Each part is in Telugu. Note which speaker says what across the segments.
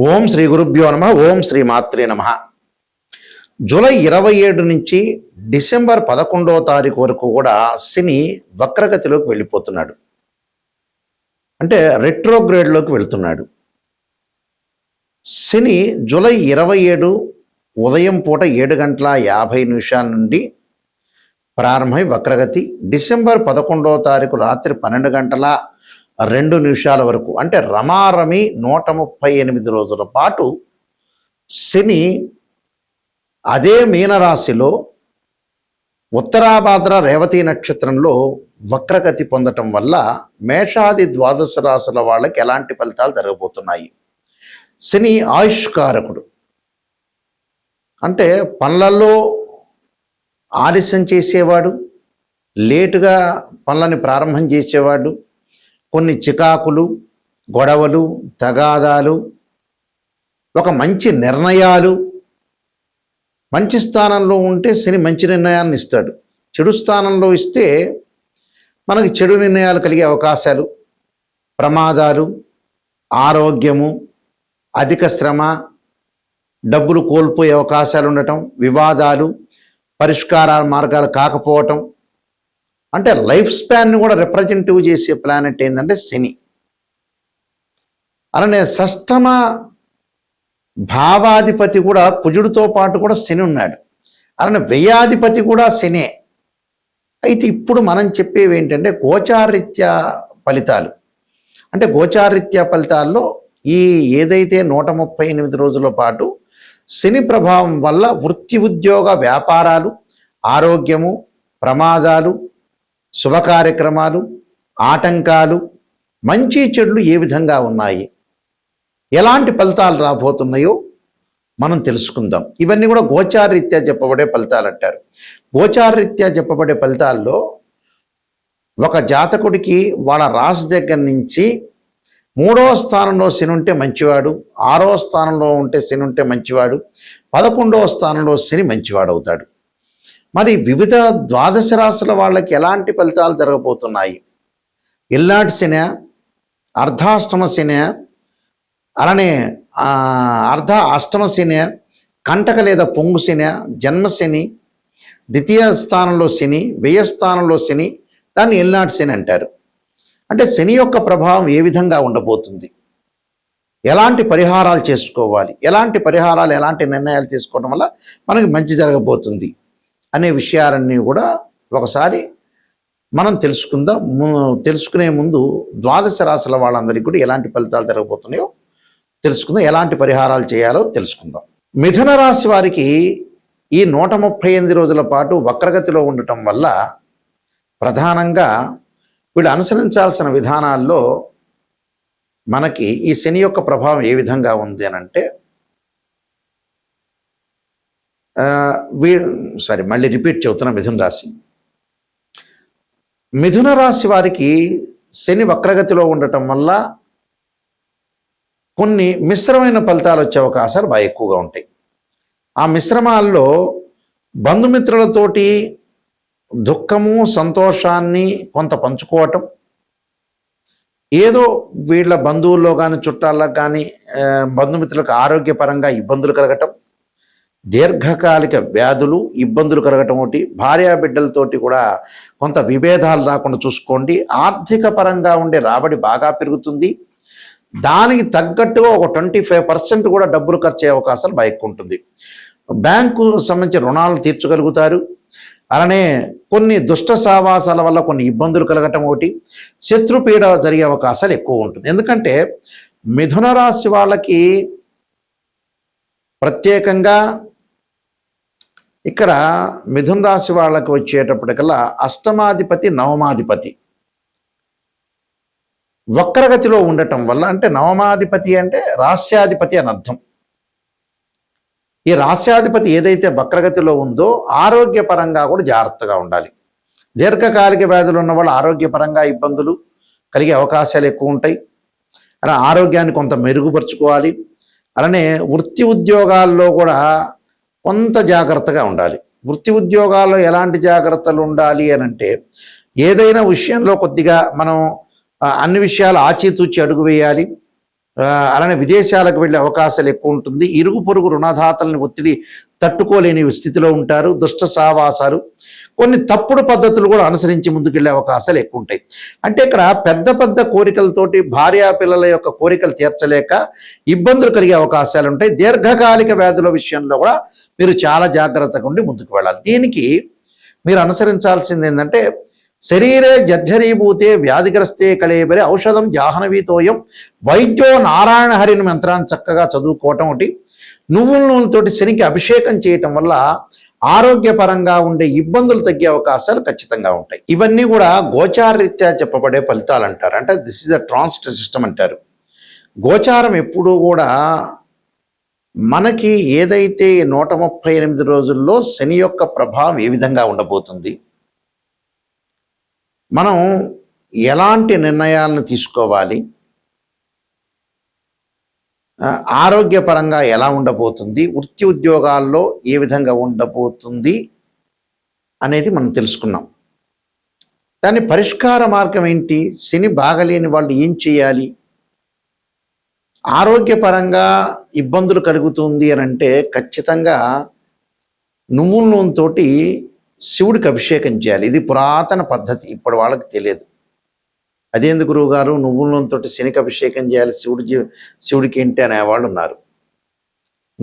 Speaker 1: ఓం శ్రీ గురుభ్యో నమ. ఓం శ్రీ మాత్రే నమ. జూలై 27 నుంచి డిసెంబర్ 11వ తారీఖు వరకు కూడా శని వక్రగతిలోకి వెళ్ళిపోతున్నాడు. అంటే రెట్రోగ్రేడ్లోకి వెళ్తున్నాడు. శని జూలై 27 ఉదయం పూట 7:50 నుండి ప్రారంభమై వక్రగతి డిసెంబర్ 11వ తారీఖు రాత్రి 12:02 వరకు, అంటే రమారమి 138 రోజుల పాటు శని అదే మీనరాశిలో ఉత్తరాభాద్ర రేవతి నక్షత్రంలో వక్రగతి పొందటం వల్ల మేషాది ద్వాదశ రాశుల వాళ్ళకి ఎలాంటి ఫలితాలు జరగబోతున్నాయి. శని ఆయుష్కారకుడు, అంటే పనులలో ఆలస్యం చేసేవాడు, లేటుగా పనులని ప్రారంభం చేసేవాడు, కొన్ని చికాకులు, గొడవలు, తగాదాలు, ఒక మంచి నిర్ణయాలు. మంచి స్థానంలో ఉంటే శని మంచి నిర్ణయాన్ని ఇస్తాడు. చెడు స్థానంలో ఇస్తే మనకి చెడు నిర్ణయాలు కలిగే అవకాశాలు, ప్రమాదాలు, ఆరోగ్యము, అధిక శ్రమ, డబ్బులు కోల్పోయే అవకాశాలు ఉండటం, వివాదాలు, పరిష్కార మార్గాలు కాకపోవటం. అంటే లైఫ్ స్పాన్ని కూడా రిప్రజెంటివ్ చేసే ప్లానెట్ ఏంటంటే శని. అలానే షష్టమ భావాధిపతి కూడా కుజుడితో పాటు కూడా శని ఉన్నాడు. అలానే వ్యయాధిపతి కూడా శనే. అయితే ఇప్పుడు మనం చెప్పేవి ఏంటంటే గోచారీత్యా ఫలితాలు. అంటే గోచారీత్యా ఫలితాల్లో ఈ ఏదైతే 138 రోజుల పాటు శని ప్రభావం వల్ల వృత్తి, ఉద్యోగ, వ్యాపారాలు, ఆరోగ్యము, ప్రమాదాలు, శుభ కార్యక్రమాలు, ఆటంకాలు, మంచి చెడులు ఏ విధంగా ఉన్నాయి, ఎలాంటి ఫలితాలు రాబోతున్నాయో మనం తెలుసుకుందాం. ఇవన్నీ కూడా గోచారరీత్యా చెప్పబడే ఫలితాలు అంటారు. గోచారరీత్యా చెప్పబడే ఫలితాల్లో ఒక జాతకుడికి వాళ్ళ రాశి దగ్గర నుంచి 3వ స్థానంలో శని ఉంటే మంచివాడు, 6వ స్థానంలో ఉంటే శని ఉంటే మంచివాడు, 11వ స్థానంలో శని మంచివాడు అవుతాడు. మరి వివిధ ద్వాదశ రాశుల వాళ్ళకి ఎలాంటి ఫలితాలు జరగబోతున్నాయి? ఎల్లాటి శని, అర్ధాష్టమ శని, అలానే అష్టమ శని, కంటక లేదా పొంగు శని, జన్మశని, ద్వితీయ స్థానంలో శని, వ్యయ స్థానంలో శని, దాన్ని ఎల్నాటి శని అంటారు. అంటే శని యొక్క ప్రభావం ఏ విధంగా ఉండబోతుంది, ఎలాంటి పరిహారాలు చేసుకోవాలి, ఎలాంటి పరిహారాలు, ఎలాంటి నిర్ణయాలు తీసుకోవడం వల్ల మనకి మంచి జరగబోతుంది అనే విషయాలన్నీ కూడా ఒకసారి మనం తెలుసుకుందాం. తెలుసుకునే ముందు ద్వాదశ రాశుల వాళ్ళందరికీ కూడా ఎలాంటి ఫలితాలు జరగబోతున్నాయో తెలుసుకుందాం, ఎలాంటి పరిహారాలు చేయాలో తెలుసుకుందాం. మిథున రాశి వారికి ఈ 138 రోజుల పాటు వక్రగతిలో ఉండటం వల్ల ప్రధానంగా వీళ్ళు అనుసరించాల్సిన విధానాల్లో మనకి ఈ శని యొక్క ప్రభావం ఏ విధంగా ఉంది అని అంటే, మళ్ళీ రిపీట్ చెబుతున్నా. మిథున రాశి వారికి శని వక్రగతిలో ఉండటం వల్ల కొన్ని మిశ్రమైన ఫలితాలు వచ్చే అవకాశాలు బాగా ఎక్కువగా ఉంటాయి. ఆ మిశ్రమాల్లో బంధుమిత్రులతోటి దుఃఖము, సంతోషాన్ని కొంత పంచుకోవటం, ఏదో వీళ్ళ బంధువుల్లో కానీ చుట్టాలకు కానీ బంధుమిత్రులకు ఆరోగ్యపరంగా ఇబ్బందులు కలగటం, దీర్ఘకాలిక వ్యాధులు, ఇబ్బందులు కలగటం ఒకటి, భార్యాబిడ్డలతోటి కూడా కొంత విభేదాలు రాకుండా చూసుకోండి. ఆర్థిక పరంగా ఉండే రాబడి బాగా పెరుగుతుంది. దానికి తగ్గట్టుగా ఒక 25% కూడా డబ్బులు ఖర్చు అయ్యే అవకాశాలు బాగా ఎక్కువ ఉంటుంది. బ్యాంకు సంబంధించిన రుణాలు తీర్చగలుగుతారు. అలానే కొన్ని దుష్ట సావాసాల వల్ల కొన్ని ఇబ్బందులు కలగటం ఒకటి, శత్రుపీడ జరిగే అవకాశాలు ఎక్కువ ఉంటుంది. ఎందుకంటే మిథున రాశి వాళ్ళకి ప్రత్యేకంగా ఇక్కడ మిథున రాశి వాళ్ళకి వచ్చేటప్పటికల్లా అష్టమాధిపతి, నవమాధిపతి వక్రగతిలో ఉండటం వల్ల, అంటే నవమాధిపతి అంటే రాస్యాధిపతి అని అర్థం. ఈ రాస్యాధిపతి ఏదైతే వక్రగతిలో ఉందో ఆరోగ్యపరంగా కూడా జాగ్రత్తగా ఉండాలి. దీర్ఘకాలిక వ్యాధులు ఉన్న వాళ్ళు ఆరోగ్యపరంగా ఇబ్బందులు కలిగే అవకాశాలు ఎక్కువ ఉంటాయి. అలా ఆరోగ్యాన్ని కొంత మెరుగుపరుచుకోవాలి. అలానే వృత్తి ఉద్యోగాల్లో కూడా కొంత జాగ్రత్తగా ఉండాలి. వృత్తి ఉద్యోగాల్లో ఎలాంటి జాగ్రత్తలు ఉండాలి అని అంటే, ఏదైనా విషయంలో కొద్దిగా మనం అన్ని విషయాలు ఆచితూచి అడుగు వేయాలి. అలానే విదేశాలకు వెళ్ళే అవకాశాలు ఎక్కువ ఉంటుంది. ఇరుగు పొరుగు రుణదాతలని ఒత్తిడి తట్టుకోలేని స్థితిలో ఉంటారు. దుష్ట సహవాసాలు, కొన్ని తప్పుడు పద్ధతులు కూడా అనుసరించి ముందుకెళ్లే అవకాశాలు ఎక్కువ ఉంటాయి. అంటే ఇక్కడ పెద్ద పెద్ద కోరికలతోటి భార్యా పిల్లల యొక్క కోరికలు తీర్చలేక ఇబ్బందులు కలిగే అవకాశాలు ఉంటాయి. దీర్ఘకాలిక వ్యాధుల విషయంలో కూడా మీరు చాలా జాగ్రత్తగా ఉండి ముందుకు వెళ్ళాలి. దీనికి మీరు అనుసరించాల్సింది ఏంటంటే, శరీరే జర్జరీభూతే వ్యాధిగ్రస్తే కళేబరి ఔషధం జాహ్నవీతోయం వైద్యో నారాయణ హరిని మంత్రాన్ని చక్కగా చదువుకోవటం ఒకటి, నువ్వుల నూనెతోటి శనికి అభిషేకం చేయటం వల్ల ఆరోగ్యపరంగా ఉండే ఇబ్బందులు తగ్గే అవకాశాలు ఖచ్చితంగా ఉంటాయి. ఇవన్నీ కూడా గోచారరీత్యా చెప్పబడే ఫలితాలు అంటారు. అంటే this is the transit system అంటారు. గోచారం ఎప్పుడూ కూడా మనకి ఏదైతే 138 రోజుల్లో శని యొక్క ప్రభావం ఏ విధంగా ఉండబోతుంది, మనం ఎలాంటి నిర్ణయాలను తీసుకోవాలి, ఆరోగ్యపరంగా ఎలా ఉండబోతుంది, వృత్తి ఉద్యోగాల్లో ఏ విధంగా ఉండబోతుంది అనేది మనం తెలుసుకున్నాం. దాని పరిష్కార మార్గం ఏంటి, శని బాగలేని వాళ్ళు ఏం చేయాలి, ఆరోగ్యపరంగా ఇబ్బందులు కలుగుతుంది అని అంటే ఖచ్చితంగా నువ్వుల నూనెతోటి శివుడికి అభిషేకం చేయాలి. ఇది పురాతన పద్ధతి, ఇప్పుడు వాళ్ళకి తెలియదు. అదేందుకు గురువు గారు నువ్వుల నూనెతోటి శనికి అభిషేకం చేయాలి, శివుడికి ఏంటి అనేవాళ్ళు ఉన్నారు.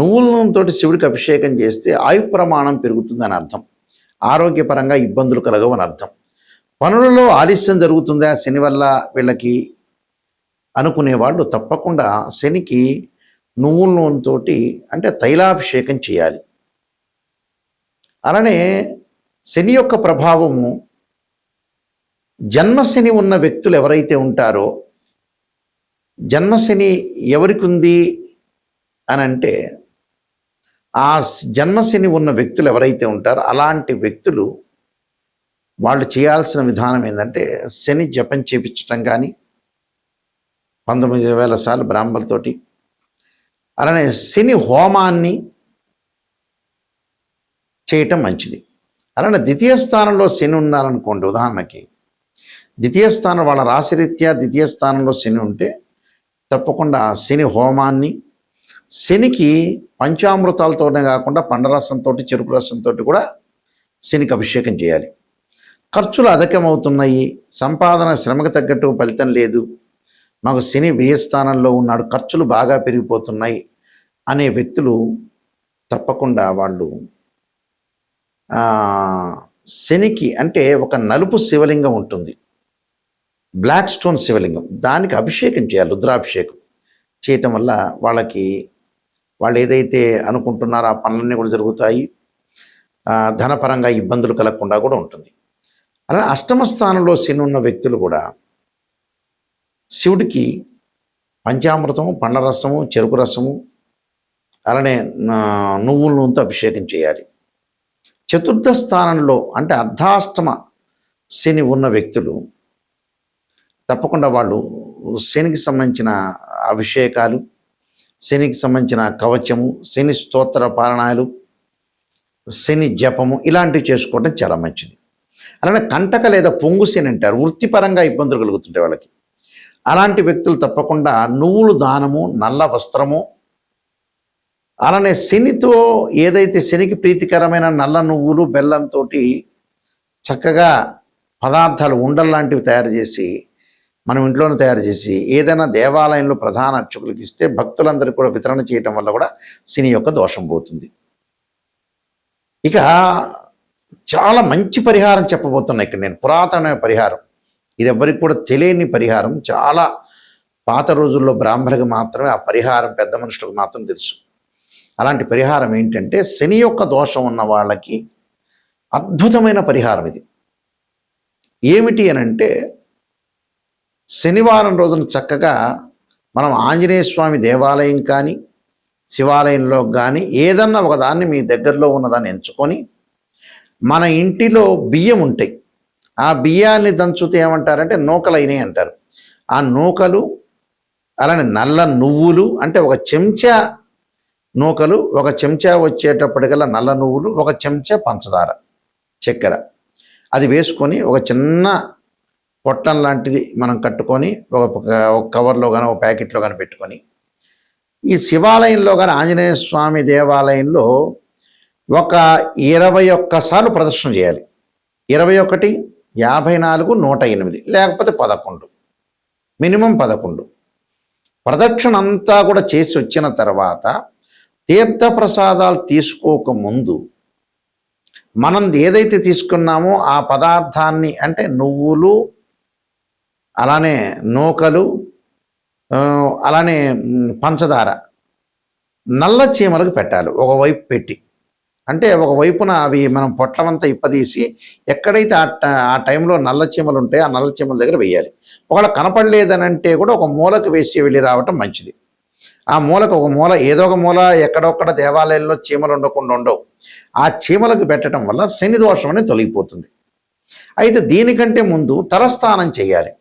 Speaker 1: నువ్వుల నూనెతోటి శివుడికి అభిషేకం చేస్తే ఆయు ప్రమాణం పెరుగుతుందని అర్థం, ఆరోగ్యపరంగా ఇబ్బందులు కలగవని అర్థం. పనులలో ఆలస్యం జరుగుతుందా శని వల్ల వీళ్ళకి అనుకునేవాళ్ళు తప్పకుండా శనికి నువ్వుల నూనెతోటి అంటే తైలాభిషేకం చేయాలి. అలానే శని యొక్క ప్రభావము జన్మశని ఉన్న వ్యక్తులు ఎవరైతే ఉంటారో, జన్మశని ఎవరికి ఉంది అని అంటే ఆ జన్మశని ఉన్న వ్యక్తులు ఎవరైతే ఉంటారో అలాంటి వ్యక్తులు వాళ్ళు చేయాల్సిన విధానం ఏంటంటే శని జపం చేపించటం కానీ 19,000 సార్లు బ్రాహ్మణులతోటి, అలానే శని హోమాన్ని చేయటం మంచిది. అలానే ద్వితీయ స్థానంలో శని ఉన్నారనుకోండి, ఉదాహరణకి ద్వితీయ స్థానం వాళ్ళ రాశిరీత్యా ద్వితీయ స్థానంలో శని ఉంటే తప్పకుండా శని హోమాన్ని, శనికి పంచామృతాలతోనే కాకుండా పండరసంతో చెరుకు రసంతో కూడా శనికి అభిషేకం చేయాలి. ఖర్చులు అధికమవుతున్నాయి, సంపాదన శ్రమకు తగ్గట్టు ఫలితం లేదు, మాకు శని వ్యయ స్థానంలో ఉన్నాడు, ఖర్చులు బాగా పెరిగిపోతున్నాయి అనే వ్యక్తులు తప్పకుండా వాళ్ళు శనికి అంటే ఒక నలుపు శివలింగం ఉంటుంది, బ్లాక్ స్టోన్ శివలింగం, దానికి అభిషేకం చేయాలి. రుద్రాభిషేకం చేయటం వల్ల వాళ్ళు ఏదైతే అనుకుంటున్నారో ఆ పనులన్నీ కూడా జరుగుతాయి, ధనపరంగా ఇబ్బందులు కలగకుండా కూడా ఉంటుంది. అలానే అష్టమ స్థానంలో శని ఉన్న వ్యక్తులు కూడా శివుడికి పంచామృతము, పండ్లరసము, చెరుకు రసము, అలానే నువ్వుల నూనెతో అభిషేకం చేయాలి. చతుర్థ స్థానంలో అంటే అర్ధాష్టమ శని ఉన్న వ్యక్తులు తప్పకుండా వాళ్ళు శనికి సంబంధించిన అభిషేకాలు, శనికి సంబంధించిన కవచము, శని స్తోత్ర పారాయణాలు, శని జపము ఇలాంటివి చేసుకోవడం చాలా మంచిది. అలానే కంటక లేదా పొంగు శని అంటారు, వృత్తిపరంగా ఇబ్బందులు కలుగుతుంటాయి వాళ్ళకి. అలాంటి వ్యక్తులు తప్పకుండా నువ్వులు దానము, నల్ల వస్త్రము, అలానే శనితో ఏదైతే శనికి ప్రీతికరమైన నల్ల నువ్వులు బెల్లంతో చక్కగా పదార్థాలు ఉండల్లాంటివి తయారు చేసి మనం ఇంట్లోనే తయారు చేసి ఏదైనా దేవాలయంలో ప్రధాన అర్చకులకు ఇస్తే భక్తులందరికీ కూడా వితరణ చేయటం వల్ల కూడా శని యొక్క దోషం పోతుంది. ఇక చాలా మంచి పరిహారం చెప్పబోతున్నా ఇక్కడ నేను, పురాతనమైన పరిహారం, ఇది ఎవరికి కూడా తెలియని పరిహారం. చాలా పాత రోజుల్లో బ్రాహ్మణులకు మాత్రమే ఆ పరిహారం, పెద్ద మనుషులకు మాత్రం తెలుసు. అలాంటి పరిహారం ఏంటంటే శని యొక్క దోషం ఉన్న వాళ్ళకి అద్భుతమైన పరిహారం ఇది. ఏమిటి అని అంటే, శనివారం రోజున చక్కగా మనం ఆంజనేయ స్వామి దేవాలయం కానీ శివాలయంలో కానీ ఏదన్నా ఒకదాన్ని మీ దగ్గరలో ఉన్నదాన్ని ఎంచుకొని, మన ఇంటిలో బియ్యం ఉంటాయి, ఆ బియ్యాన్ని దంచుతే ఏమంటారంటే నూకలు అయినాయి అంటారు. ఆ నూకలు, అలానే నల్ల నువ్వులు అంటే ఒక చెంచా నూకలు, ఒక చెంచా వచ్చేటప్పటికల్లా నల్ల నువ్వులు, ఒక చెంచా పంచదార, చక్కెర, అది వేసుకొని ఒక చిన్న పొట్టం లాంటిది మనం కట్టుకొని ఒక కవర్లో కానీ ఒక ప్యాకెట్లో కానీ పెట్టుకొని ఈ శివాలయంలో కానీ ఆంజనేయ స్వామి దేవాలయంలో ఒక 21 సార్లు ప్రదర్శన చేయాలి. 21, 54, 108 లేకపోతే 11, మినిమం 11 ప్రదక్షిణ అంతా కూడా చేసి వచ్చిన తర్వాత తీర్థప్రసాదాలు తీసుకోకముందు మనం ఏదైతే తీసుకున్నామో ఆ పదార్థాన్ని, అంటే నువ్వులు, అలానే నూకలు, అలానే పంచదార నల్ల చీమలకు పెట్టాలి. ఒకవైపు పెట్టి, అంటే ఒకవైపున అవి మనం పొట్లమంతా ఇప్పదీసి ఎక్కడైతే ఆ టైంలో నల్ల చీమలు ఉంటాయో ఆ నల్ల చీమల దగ్గర వేయాలి. ఒకవేళ కనపడలేదనంటే కూడా ఒక మూలకు వేసి వెళ్ళి రావటం మంచిది. ఆ మూలకు ఒక మూల, ఏదో ఒక మూల, ఎక్కడొక్కడ దేవాలయంలో చీమలు ఉండకుండా ఉండవు. ఆ చీమలకు పెట్టడం వల్ల శని దోషం అనేది తొలగిపోతుంది. అయితే దీనికంటే ముందు తలస్నానం చేయాలి.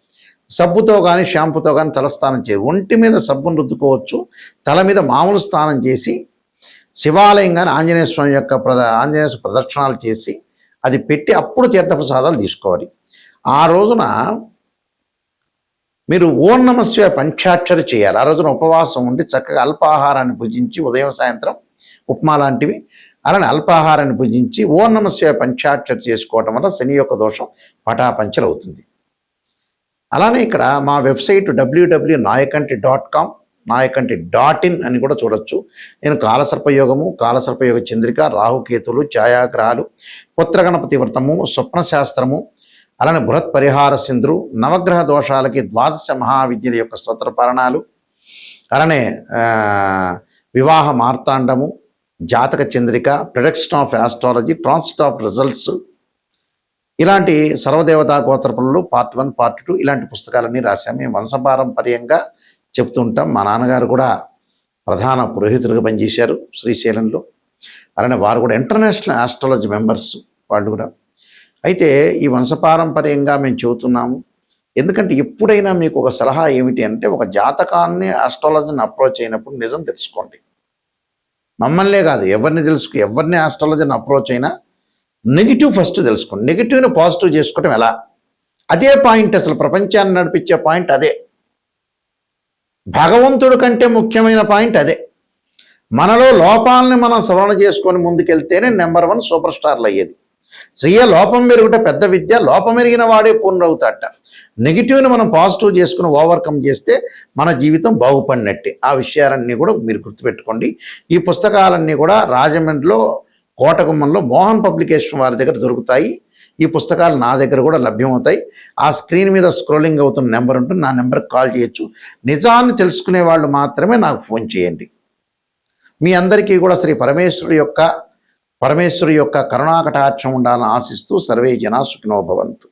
Speaker 1: సబ్బుతో కానీ షాంపుతో కానీ తలస్నానం చేయాలి. ఒంటి మీద సబ్బును రుద్దుకోవచ్చు, తల మీద మామూలు స్నానం చేసి శివాలయం కానీ ఆంజనేయ స్వామి యొక్క ఆంజనేయ ప్రదక్షిణాలు చేసి అది పెట్టి అప్పుడు తీర్థప్రసాదాలు తీసుకోవాలి. ఆ రోజున మీరు ఓం నమః శివాయ పంచాక్షరి చేయాలి. ఆ రోజున ఉపవాసం ఉండి చక్కగా అల్పాహారాన్ని భుజించి, ఉదయం సాయంత్రం ఉప్మా లాంటివి, అలానే అల్పాహారాన్ని భుజించి ఓం నమః శివాయ పంచాక్షరి చేసుకోవటం వల్ల శని యొక్క దోషం పటాపంచలు అవుతుంది. అలానే ఇక్కడ మా వెబ్సైట్ www.nayakanti.com, nayakanti.in అని కూడా చూడొచ్చు. నేను కాలసర్పయోగము, కాలసర్పయోగ చంద్రిక, రాహుకేతులు, ఛాయాగ్రహాలు, పుత్రగణపతి వ్రతము, స్వప్నశాస్త్రము, అలానే బృహత్ పరిహార సింధురు, నవగ్రహ దోషాలకి 12 మహావిద్యల యొక్క స్తోత్ర పరణాలు, అలానే వివాహ మార్తాండము, జాతక Chandrika, production of astrology, transit of results, ఇలాంటి సర్వదేవతా గోత్రపులు పార్ట్ 1, పార్ట్ 2 ఇలాంటి పుస్తకాలన్నీ రాశాము. మేము వంశపారంపర్యంగా చెప్తూ ఉంటాం. మా నాన్నగారు కూడా ప్రధాన పురోహితులుగా పనిచేశారు శ్రీశైలంలో. అలానే వారు కూడా ఇంటర్నేషనల్ ఆస్ట్రాలజీ మెంబర్స్ వాళ్ళు కూడా. అయితే ఈ వంశపారంపర్యంగా మేము చెబుతున్నాము. ఎందుకంటే ఎప్పుడైనా మీకు ఒక సలహా ఏమిటి అంటే, ఒక జాతకాన్ని ఆస్ట్రాలజీని అప్రోచ్ అయినప్పుడు నిజం తెలుసుకోండి. మమ్మల్నే కాదు, ఎవరిని ఆస్ట్రాలజీని అప్రోచ్ అయినా నెగిటివ్ ఫస్ట్ తెలుసుకోండి. నెగిటివ్ని పాజిటివ్ చేసుకోవటం ఎలా, అదే పాయింట్. అసలు ప్రపంచాన్ని నడిపించే పాయింట్ అదే. భగవంతుడి కంటే ముఖ్యమైన పాయింట్ అదే. మనలో లోపాలని మనం సవరణ చేసుకొని ముందుకెళ్తేనే నెంబర్ 1 సూపర్ స్టార్లు అయ్యేది. స్త్రీయ లోపం మెరుగుట పెద్ద విద్య, లోపం ఎరిగిన వాడే పూర్ణవుతాట. నెగిటివ్ని మనం పాజిటివ్ చేసుకుని ఓవర్కమ్ చేస్తే మన జీవితం బాగుపడినట్టే. ఆ విషయాలన్నీ కూడా మీరు గుర్తుపెట్టుకోండి. ఈ పుస్తకాలన్నీ కూడా రాజమండ్రిలో కోటగుమ్మంలో మోహన్ పబ్లికేషన్ వారి దగ్గర దొరుకుతాయి. ఈ పుస్తకాలు నా దగ్గర కూడా లభ్యమవుతాయి. ఆ స్క్రీన్ మీద స్క్రోలింగ్ అవుతున్న నెంబర్ ఉంటుంది, నా నెంబర్కి కాల్ చేయొచ్చు. నిజాన్ని తెలుసుకునే వాళ్ళు మాత్రమే నాకు ఫోన్ చేయండి. మీ అందరికీ కూడా శ్రీ పరమేశ్వరు యొక్క కరుణాకటాక్షం ఉండాలని ఆశిస్తూ సర్వే జనా సుఖినో భవంతు.